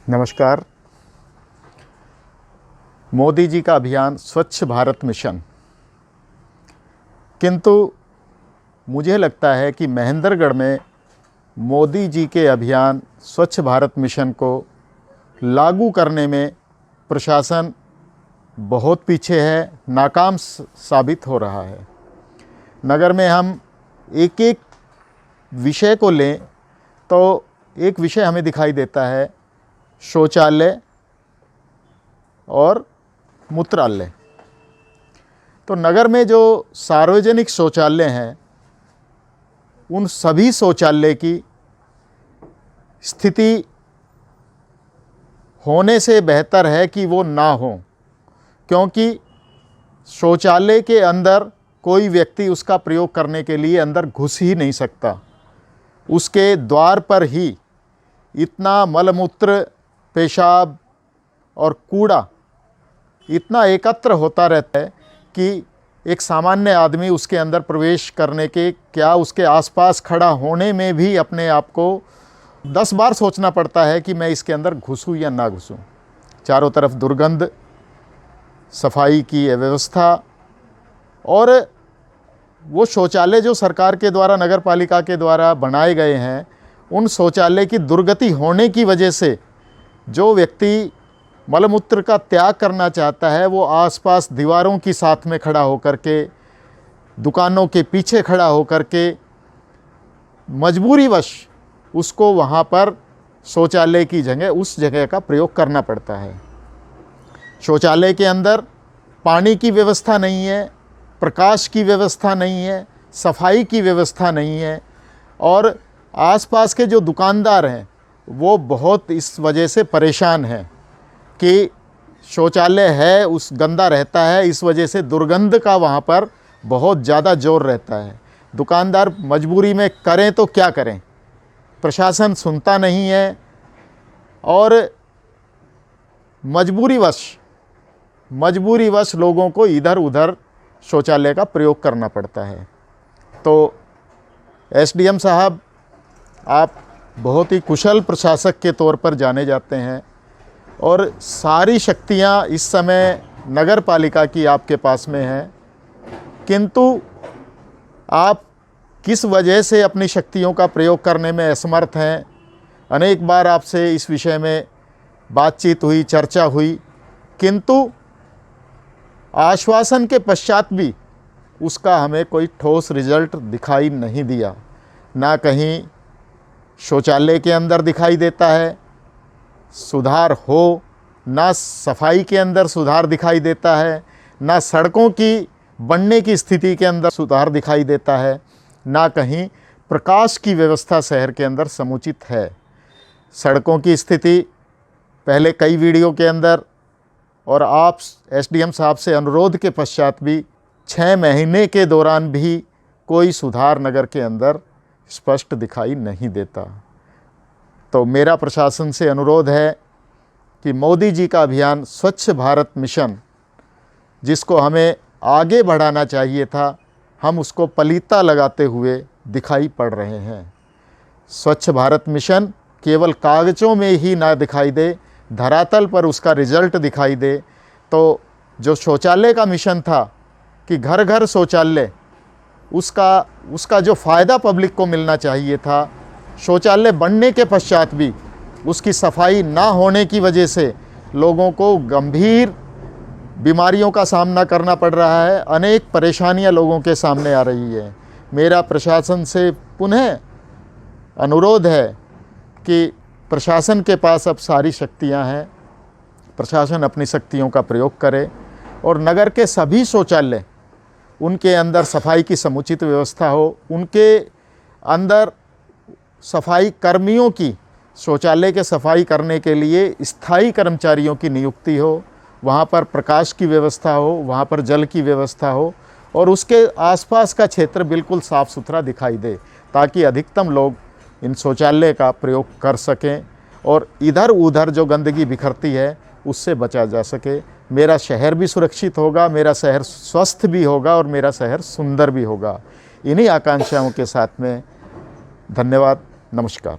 नमस्कार। मोदी जी का अभियान स्वच्छ भारत मिशन, किंतु मुझे लगता है कि महेंद्रगढ़ में मोदी जी के अभियान स्वच्छ भारत मिशन को लागू करने में प्रशासन बहुत पीछे है, नाकाम साबित हो रहा है। नगर में हम एक एक विषय को लें तो एक विषय हमें दिखाई देता है शौचालय और मूत्रालय। तो नगर में जो सार्वजनिक शौचालय हैं उन सभी शौचालय की स्थिति होने से बेहतर है कि वो ना हो, क्योंकि शौचालय के अंदर कोई व्यक्ति उसका प्रयोग करने के लिए अंदर घुस ही नहीं सकता। उसके द्वार पर ही इतना मलमूत्र, पेशाब और कूड़ा इतना एकत्र होता रहता है कि एक सामान्य आदमी उसके अंदर प्रवेश करने के क्या उसके आसपास खड़ा होने में भी अपने आप को 10 बार सोचना पड़ता है कि मैं इसके अंदर घुसूँ या ना घुसूँ। चारों तरफ दुर्गंध, सफाई की अव्यवस्था, और वो शौचालय जो सरकार के द्वारा, नगर पालिका के द्वारा बनाए गए हैं, उन शौचालय की दुर्गति होने की वजह से जो व्यक्ति मलमूत्र का त्याग करना चाहता है वो आसपास दीवारों की साथ में खड़ा होकर के, दुकानों के पीछे खड़ा होकर के मजबूरीवश उसको वहाँ पर शौचालय की जगह उस जगह का प्रयोग करना पड़ता है। शौचालय के अंदर पानी की व्यवस्था नहीं है, प्रकाश की व्यवस्था नहीं है, सफाई की व्यवस्था नहीं है, और आसपास के जो दुकानदार हैं वो बहुत इस वजह से परेशान हैं कि शौचालय है उस गंदा रहता है, इस वजह से दुर्गंध का वहाँ पर बहुत ज़्यादा जोर रहता है। दुकानदार मजबूरी में करें तो क्या करें, प्रशासन सुनता नहीं है और मजबूरीवश लोगों को इधर उधर शौचालय का प्रयोग करना पड़ता है। तो एसडीएम साहब, आप बहुत ही कुशल प्रशासक के तौर पर जाने जाते हैं और सारी शक्तियां इस समय नगर पालिका की आपके पास में हैं, किंतु आप किस वजह से अपनी शक्तियों का प्रयोग करने में असमर्थ हैं। अनेक बार आपसे इस विषय में बातचीत हुई, चर्चा हुई, किंतु आश्वासन के पश्चात भी उसका हमें कोई ठोस रिजल्ट दिखाई नहीं दिया। ना कहीं शौचालय के अंदर दिखाई देता है सुधार हो, ना सफाई के अंदर सुधार दिखाई देता है, ना सड़कों की बनने की स्थिति के अंदर सुधार दिखाई देता है, ना कहीं प्रकाश की व्यवस्था शहर के अंदर समुचित है। सड़कों की स्थिति पहले कई वीडियो के अंदर और आप एसडीएम साहब से अनुरोध के पश्चात भी 6 महीने के दौरान भी कोई सुधार नगर के अंदर स्पष्ट दिखाई नहीं देता। तो मेरा प्रशासन से अनुरोध है कि मोदी जी का अभियान स्वच्छ भारत मिशन, जिसको हमें आगे बढ़ाना चाहिए था, हम उसको पलीता लगाते हुए दिखाई पड़ रहे हैं। स्वच्छ भारत मिशन केवल कागज़ों में ही ना दिखाई दे, धरातल पर उसका रिजल्ट दिखाई दे। तो जो शौचालय का मिशन था कि घर घर शौचालय, उसका जो फ़ायदा पब्लिक को मिलना चाहिए था, शौचालय बनने के पश्चात भी उसकी सफाई ना होने की वजह से लोगों को गंभीर बीमारियों का सामना करना पड़ रहा है। अनेक परेशानियां लोगों के सामने आ रही है। मेरा प्रशासन से पुनः अनुरोध है कि प्रशासन के पास अब सारी शक्तियां हैं, प्रशासन अपनी शक्तियों का प्रयोग करे और नगर के सभी शौचालय, उनके अंदर सफाई की समुचित व्यवस्था हो, उनके अंदर सफाई कर्मियों की, शौचालय के सफाई करने के लिए स्थायी कर्मचारियों की नियुक्ति हो, वहाँ पर प्रकाश की व्यवस्था हो, वहाँ पर जल की व्यवस्था हो और उसके आसपास का क्षेत्र बिल्कुल साफ़ सुथरा दिखाई दे, ताकि अधिकतम लोग इन शौचालय का प्रयोग कर सकें और इधर उधर जो गंदगी बिखरती है उससे बचा जा सके। मेरा शहर भी सुरक्षित होगा, मेरा शहर स्वस्थ भी होगा और मेरा शहर सुंदर भी होगा। इन्हीं आकांक्षाओं के साथ में धन्यवाद, नमस्कार।